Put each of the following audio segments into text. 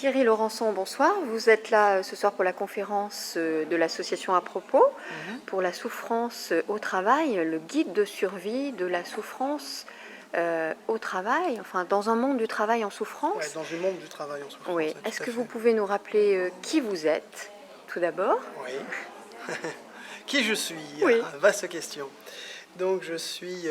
Thierry Laurençon, bonsoir. Vous êtes là ce soir pour la conférence de l'association À propos, pour la souffrance au travail, le guide de survie de la souffrance au travail, enfin dans un monde du travail en souffrance. Ouais, dans un monde du travail en souffrance. Oui. Ouais, Est-ce que vous pouvez nous rappeler qui vous êtes, tout d'abord? Oui. Qui je suis? Oui. Vaste question. Donc je suis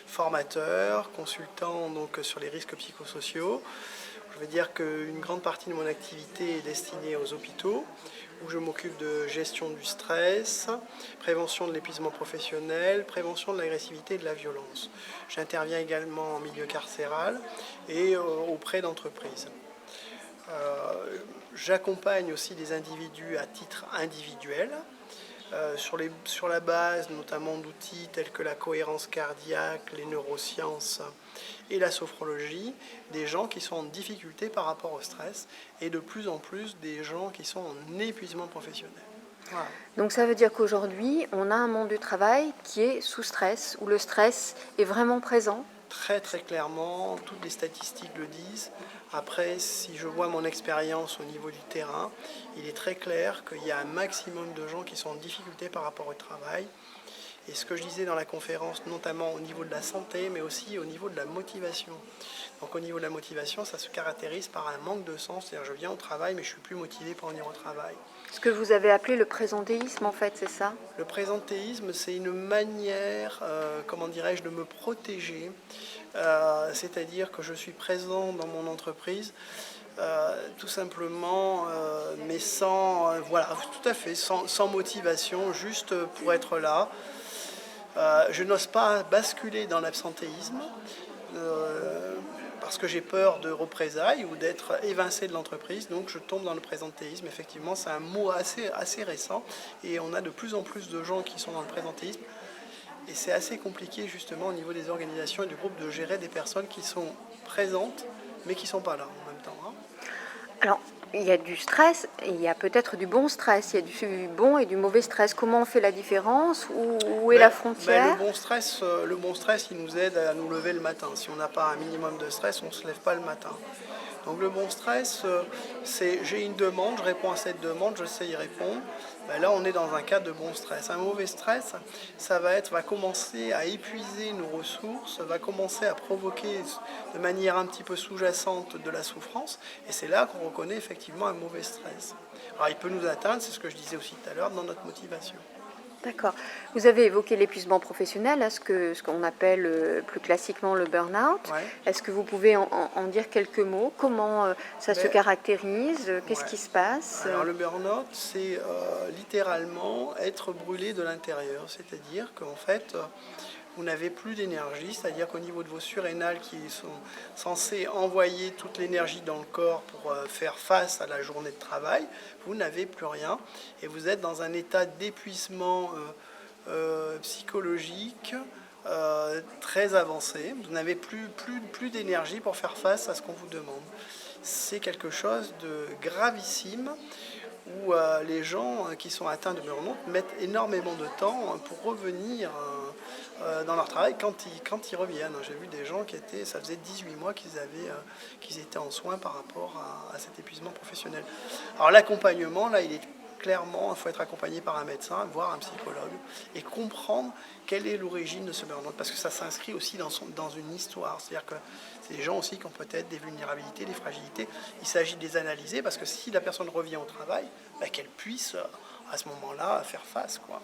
formateur, consultant sur les risques psychosociaux. Je veux dire qu'une grande partie de mon activité est destinée aux hôpitaux, où je m'occupe de gestion du stress, prévention de l'épuisement professionnel, prévention de l'agressivité et de la violence. J'interviens également en milieu carcéral et auprès d'entreprises. J'accompagne aussi des individus à titre individuel, sur la base notamment d'outils tels que la cohérence cardiaque, les neurosciences et la sophrologie, des gens qui sont en difficulté par rapport au stress et de plus en plus des gens qui sont en épuisement professionnel. Voilà. Donc ça veut dire qu'aujourd'hui, on a un monde du travail qui est sous stress, où le stress est vraiment présent. Très très clairement, toutes les statistiques le disent. Après, si je vois mon expérience au niveau du terrain, il est très clair qu'il y a un maximum de gens qui sont en difficulté par rapport au travail. Et ce que je disais dans la conférence, notamment au niveau de la santé, mais aussi au niveau de la motivation. Donc au niveau de la motivation, ça se caractérise par un manque de sens. C'est-à-dire je viens au travail, mais je ne suis plus motivé pour venir au travail. Ce que vous avez appelé le présentéisme, en fait, c'est ça? Le présentéisme, c'est une manière, comment dirais-je, de me protéger. C'est-à-dire que je suis présent dans mon entreprise, tout simplement, mais sans, voilà, tout à fait, sans motivation, juste pour être là. Je n'ose pas basculer dans l'absentéisme parce que j'ai peur de représailles ou d'être évincé de l'entreprise, donc je tombe dans le présentéisme. Effectivement, c'est un mot assez récent et on a de plus en plus de gens qui sont dans le présentéisme. Et c'est assez compliqué justement au niveau des organisations et du groupe de gérer des personnes qui sont présentes mais qui ne sont pas là en même temps. Alors, il y a du stress et il y a peut-être du bon stress. Il y a du bon et du mauvais stress. Comment on fait la différence? Où est la frontière? Le bon stress, il nous aide à nous lever le matin. Si on n'a pas un minimum de stress, on ne se lève pas le matin. Donc le bon stress, c'est j'ai une demande, je réponds à cette demande, je sais y répondre. Ben là, on est dans un cas de bon stress. Un mauvais stress, ça va commencer à épuiser nos ressources, va commencer à provoquer de manière un petit peu sous-jacente de la souffrance. Et c'est là qu'on reconnaît effectivement un mauvais stress. Alors il peut nous atteindre, c'est ce que je disais aussi tout à l'heure, dans notre motivation. D'accord. Vous avez évoqué l'épuisement professionnel, ce qu'on appelle plus classiquement le burn-out. Ouais. Est-ce que vous pouvez en dire quelques mots? Comment ça se caractérise? Qu'est-ce qui se passe? Alors le burn-out, c'est littéralement être brûlé de l'intérieur. C'est-à-dire qu'en fait, vous n'avez plus d'énergie, c'est-à-dire qu'au niveau de vos surrénales qui sont censées envoyer toute l'énergie dans le corps pour faire face à la journée de travail, vous n'avez plus rien et vous êtes dans un état d'épuisement psychologique très avancé. Vous n'avez plus d'énergie pour faire face à ce qu'on vous demande. C'est quelque chose de gravissime où les gens qui sont atteints de burn-out mettent énormément de temps pour revenir dans leur travail quand ils reviennent. J'ai vu des gens ça faisait 18 mois qu'ils étaient en soins par rapport à cet épuisement professionnel. Alors l'accompagnement, là, il est clairement, il faut être accompagné par un médecin, voire un psychologue, et comprendre quelle est l'origine de ce burn-out, parce que ça s'inscrit aussi dans une histoire. C'est-à-dire que c'est des gens aussi qui ont peut-être des vulnérabilités, des fragilités. Il s'agit de les analyser, parce que si la personne revient au travail, qu'elle puisse à ce moment-là faire face, quoi.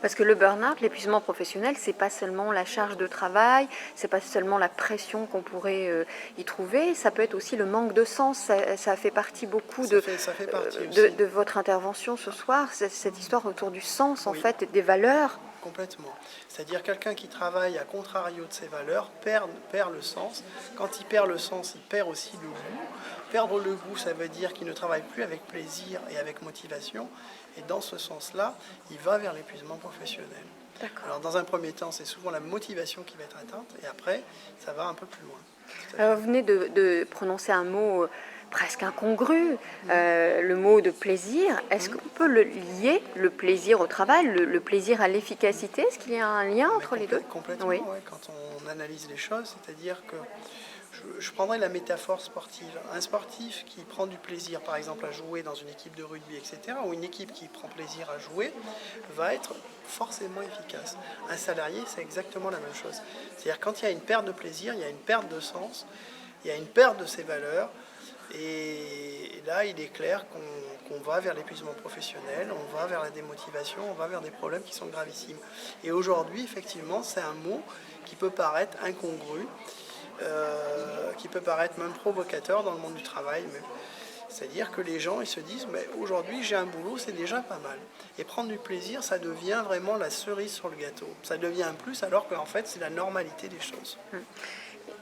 Parce que le burn-out, l'épuisement professionnel, c'est pas seulement la charge de travail, c'est pas seulement la pression qu'on pourrait y trouver, ça peut être aussi le manque de sens. Ça fait partie beaucoup Ça fait partie de votre intervention ce soir, cette histoire autour du sens, en fait, et des valeurs. Complètement. C'est-à-dire quelqu'un qui travaille à contrario de ses valeurs perd le sens. Quand il perd le sens, il perd aussi le goût. Perdre le goût, ça veut dire qu'il ne travaille plus avec plaisir et avec motivation. Et dans ce sens-là, il va vers l'épuisement professionnel. D'accord. Alors dans un premier temps, c'est souvent la motivation qui va être atteinte. Et après, ça va un peu plus loin. Alors, vous venez de prononcer un mot presque incongru, le mot de plaisir. Est-ce qu'on peut lier le plaisir au travail, le plaisir à l'efficacité? Est-ce qu'il y a un lien entre les deux? Complètement, Oui. ouais, quand on analyse les choses, c'est-à-dire que Je prendrais la métaphore sportive. Un sportif qui prend du plaisir, par exemple, à jouer dans une équipe de rugby, etc., ou une équipe qui prend plaisir à jouer, va être forcément efficace. Un salarié, c'est exactement la même chose. C'est-à-dire quand il y a une perte de plaisir, il y a une perte de sens, il y a une perte de ses valeurs, et là, il est clair qu'on va vers l'épuisement professionnel, on va vers la démotivation, on va vers des problèmes qui sont gravissimes. Et aujourd'hui, effectivement, c'est un mot qui peut paraître incongru, qui peut paraître même provocateur dans le monde du travail. C'est-à-dire que les gens ils se disent mais aujourd'hui j'ai un boulot, c'est déjà pas mal. Et prendre du plaisir, ça devient vraiment la cerise sur le gâteau. Ça devient un plus alors qu'en fait c'est la normalité des choses.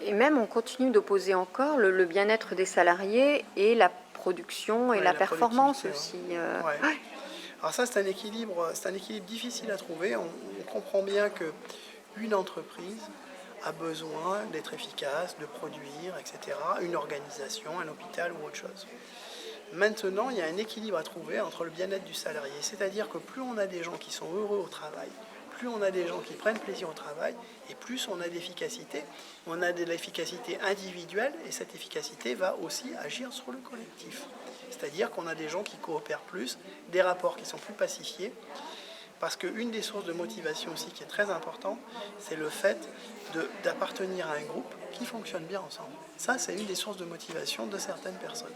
Et même on continue d'opposer encore le bien-être des salariés et la production et la performance aussi. Ouais. Alors ça c'est un équilibre difficile à trouver. On comprend bien qu'une entreprise a besoin d'être efficace, de produire, etc. Une organisation, un hôpital ou autre chose. Maintenant, il y a un équilibre à trouver entre le bien-être du salarié. C'est-à-dire que plus on a des gens qui sont heureux au travail, plus on a des gens qui prennent plaisir au travail, et plus on a d'efficacité. On a de l'efficacité individuelle, et cette efficacité va aussi agir sur le collectif. C'est-à-dire qu'on a des gens qui coopèrent plus, des rapports qui sont plus pacifiés, parce qu'une des sources de motivation aussi qui est très importante, c'est le fait d'appartenir à un groupe qui fonctionne bien ensemble. Ça, c'est une des sources de motivation de certaines personnes.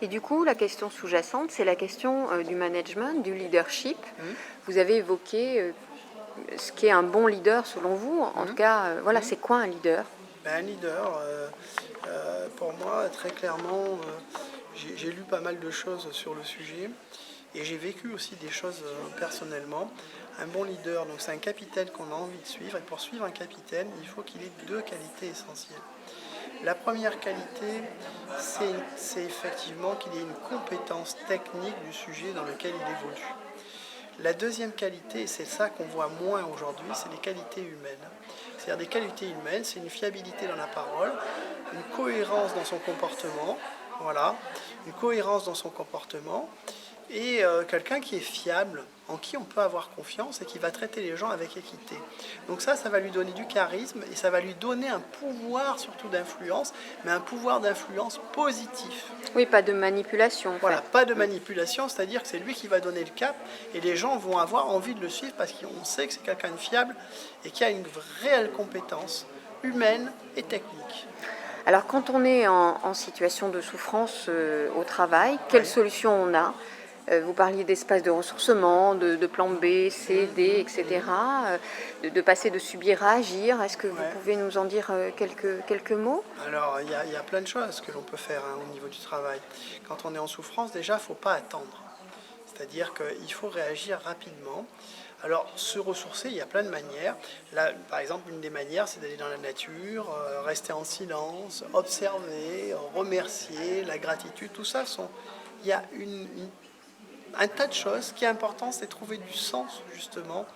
Et du coup, la question sous-jacente, c'est la question du management, du leadership. Vous avez évoqué ce qu'est un bon leader selon vous. En tout cas, voilà, c'est quoi un leader? Un leader, pour moi, très clairement, j'ai lu pas mal de choses sur le sujet. Et j'ai vécu aussi des choses personnellement. Un bon leader, donc c'est un capitaine qu'on a envie de suivre. Et pour suivre un capitaine, il faut qu'il ait deux qualités essentielles. La première qualité, c'est effectivement qu'il ait une compétence technique du sujet dans lequel il évolue. La deuxième qualité, et c'est ça qu'on voit moins aujourd'hui, c'est les qualités humaines. C'est-à-dire des qualités humaines, c'est une fiabilité dans la parole, une cohérence dans son comportement, voilà, une cohérence dans son comportement, et quelqu'un qui est fiable, en qui on peut avoir confiance et qui va traiter les gens avec équité. Donc ça va lui donner du charisme et ça va lui donner un pouvoir surtout d'influence, mais un pouvoir d'influence positif. Oui, pas de manipulation. Voilà, pas de manipulation, c'est-à-dire que c'est lui qui va donner le cap et les gens vont avoir envie de le suivre parce qu'on sait que c'est quelqu'un de fiable et qui a une réelle compétence humaine et technique. Alors quand on est en situation de souffrance au travail, quelle solution on a? Vous parliez d'espace de ressourcement, de plan B, C, D, etc. De passer de subir à agir. Est-ce que vous pouvez nous en dire quelques mots? Alors, il y a plein de choses que l'on peut faire au niveau du travail. Quand on est en souffrance, déjà, il ne faut pas attendre. C'est-à-dire qu'il faut réagir rapidement. Alors, se ressourcer, il y a plein de manières. Là, par exemple, une des manières, c'est d'aller dans la nature, rester en silence, observer, remercier, la gratitude, tout ça il y a un tas de choses. Ce qui est important, c'est trouver du sens, justement.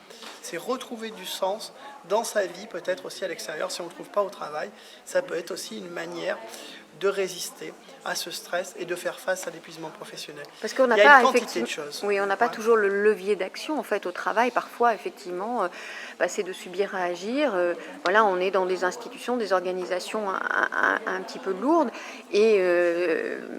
C'est retrouver du sens dans sa vie, peut-être aussi à l'extérieur, si on ne le trouve pas au travail. Ça peut être aussi une manière de résister à ce stress et de faire face à l'épuisement professionnel. Parce qu'on n'a pas de choses. Oui, on n'a pas toujours le levier d'action en fait au travail. Parfois, effectivement, c'est de subir à agir. Voilà, on est dans des institutions, des organisations un petit peu lourdes et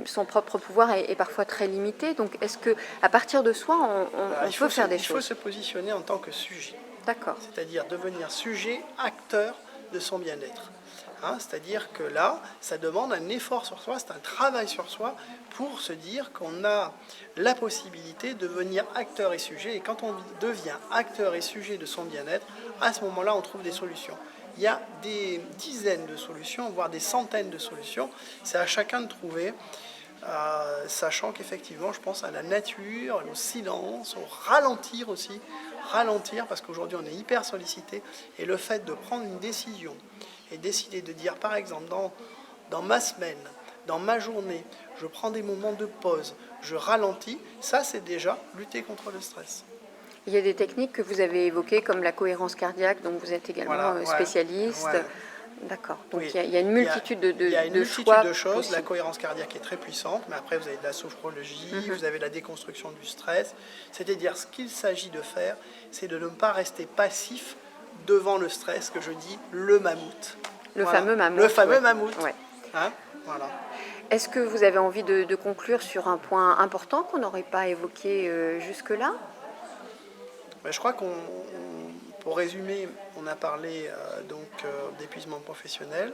son propre pouvoir est parfois très limité. Donc, est-ce que à partir de soi, on peut faire des choses? Il faut se positionner en tant que sujet. D'accord. C'est-à-dire devenir sujet, acteur de son bien-être. C'est-à-dire que là, ça demande un effort sur soi, c'est un travail sur soi pour se dire qu'on a la possibilité de devenir acteur et sujet. Et quand on devient acteur et sujet de son bien-être, à ce moment-là, on trouve des solutions. Il y a des dizaines de solutions, voire des centaines de solutions. C'est à chacun de trouver, sachant qu'effectivement, je pense à la nature, au silence, au ralentir aussi. Ralentir, parce qu'aujourd'hui, on est hyper sollicité. Et le fait de prendre une décision et décider de dire, par exemple, dans ma semaine, dans ma journée, je prends des moments de pause, je ralentis, ça c'est déjà lutter contre le stress. Il y a des techniques que vous avez évoquées comme la cohérence cardiaque, dont vous êtes également spécialiste. Ouais. D'accord, donc oui. il y a une multitude de choses. La cohérence cardiaque est très puissante, mais après vous avez de la sophrologie, vous avez de la déconstruction du stress. C'est-à-dire ce qu'il s'agit de faire, c'est de ne pas rester passif devant le stress, que je dis le mammouth. Le fameux mammouth. Le fameux mammouth. Ouais. Hein, voilà. Est-ce que vous avez envie de conclure sur un point important qu'on n'aurait pas évoqué jusque-là? Ben, je crois pour résumer, on a parlé d'épuisement professionnel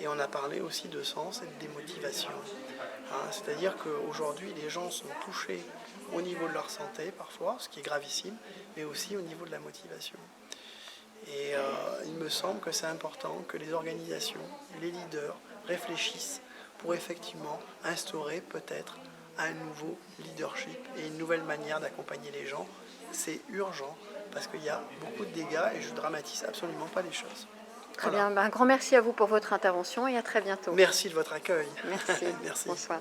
et on a parlé aussi de sens et de démotivation. Hein, c'est-à-dire qu'aujourd'hui, les gens sont touchés au niveau de leur santé parfois, ce qui est gravissime, mais aussi au niveau de la motivation. Et il me semble que c'est important que les organisations, les leaders réfléchissent pour effectivement instaurer peut-être un nouveau leadership et une nouvelle manière d'accompagner les gens. C'est urgent parce qu'il y a beaucoup de dégâts et je ne dramatise absolument pas les choses. Très Voilà. bien. Ben, un grand merci à vous pour votre intervention et à très bientôt. Merci de votre accueil. Merci. Merci. Bonsoir.